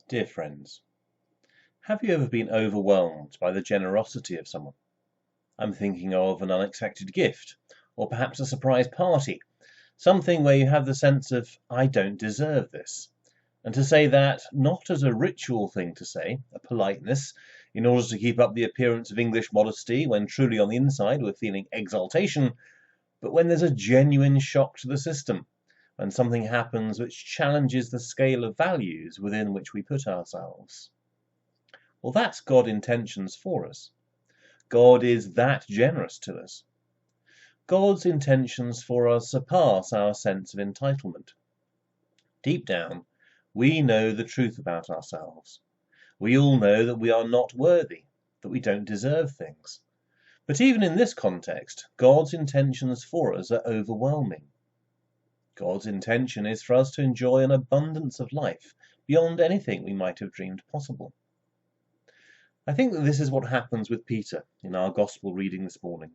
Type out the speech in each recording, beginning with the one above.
Dear friends, have you ever been overwhelmed by the generosity of someone? I'm thinking of an unexpected gift, or perhaps a surprise party, something where you have the sense of, I don't deserve this. And to say that, not as a ritual thing to say, a politeness, in order to keep up the appearance of English modesty when truly on the inside we're feeling exaltation, but when there's a genuine shock to the system, when something happens which challenges the scale of values within which we put ourselves. Well, that's God's intentions for us. God is that generous to us. God's intentions for us surpass our sense of entitlement. Deep down, we know the truth about ourselves. We all know that we are not worthy, that we don't deserve things. But even in this context, God's intentions for us are overwhelming. God's intention is for us to enjoy an abundance of life beyond anything we might have dreamed possible. I think that this is what happens with Peter in our gospel reading this morning.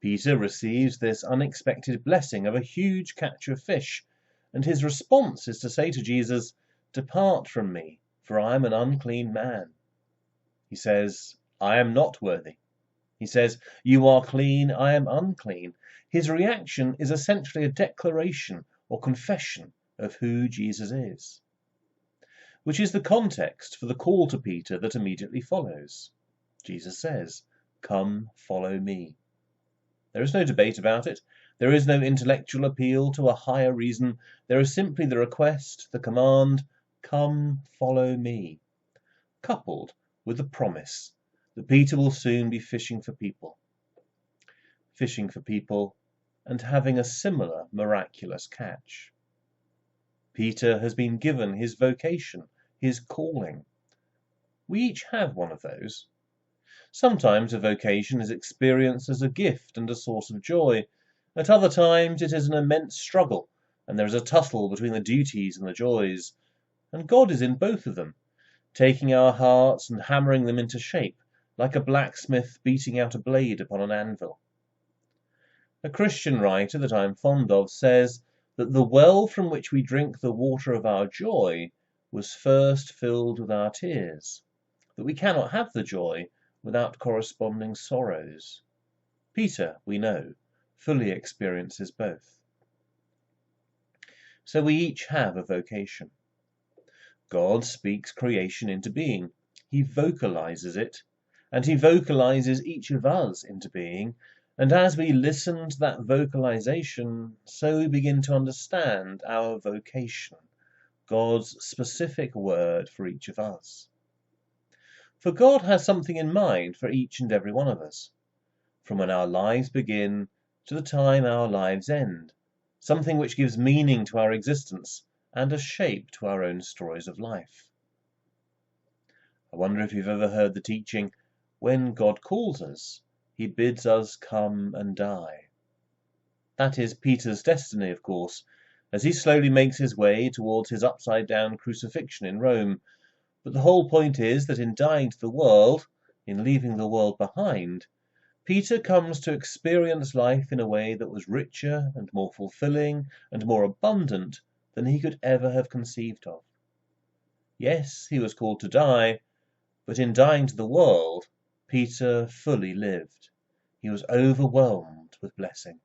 Peter receives this unexpected blessing of a huge catch of fish, and his response is to say to Jesus, "Depart from me, for I am an unclean man." He says, "I am not worthy." He says, "You are clean, I am unclean." His reaction is essentially a declaration or confession of who Jesus is, which is the context for the call to Peter that immediately follows. Jesus says, "Come, follow me." There is no debate about it. There is no intellectual appeal to a higher reason. There is simply the request, the command, "Come, follow me," coupled with the promise that Peter will soon be fishing for people and having a similar miraculous catch. Peter has been given his vocation, his calling. We each have one of those. Sometimes a vocation is experienced as a gift and a source of joy. At other times it is an immense struggle, and there is a tussle between the duties and the joys. And God is in both of them, taking our hearts and hammering them into shape, like a blacksmith beating out a blade upon an anvil. A Christian writer that I am fond of says that the well from which we drink the water of our joy was first filled with our tears, that we cannot have the joy without corresponding sorrows. Peter, we know, fully experiences both. So we each have a vocation. God speaks creation into being. He vocalizes it, and he vocalizes each of us into being. And as we listen to that vocalization, so we begin to understand our vocation, God's specific word for each of us. For God has something in mind for each and every one of us, from when our lives begin to the time our lives end, something which gives meaning to our existence and a shape to our own stories of life. I wonder if you've ever heard the teaching, when God calls us, he bids us come and die. That is Peter's destiny, of course, as he slowly makes his way towards his upside-down crucifixion in Rome. But the whole point is that in dying to the world, in leaving the world behind, Peter comes to experience life in a way that was richer and more fulfilling and more abundant than he could ever have conceived of. Yes, he was called to die, but in dying to the world, Peter fully lived. He was overwhelmed with blessing.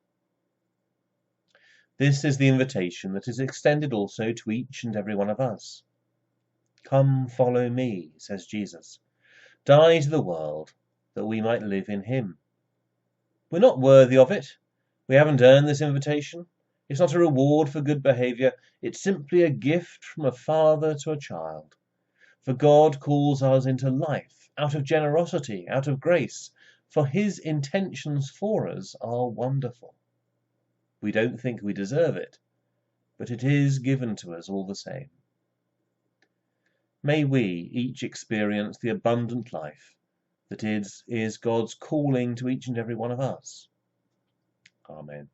This is the invitation that is extended also to each and every one of us. Come, follow me, says Jesus. Die to the world, that we might live in him. We're not worthy of it. We haven't earned this invitation. It's not a reward for good behavior. It's simply a gift from a father to a child. For God calls us into life, out of generosity, out of grace, for his intentions for us are wonderful. We don't think we deserve it, but it is given to us all the same. May we each experience the abundant life that is God's calling to each and every one of us. Amen.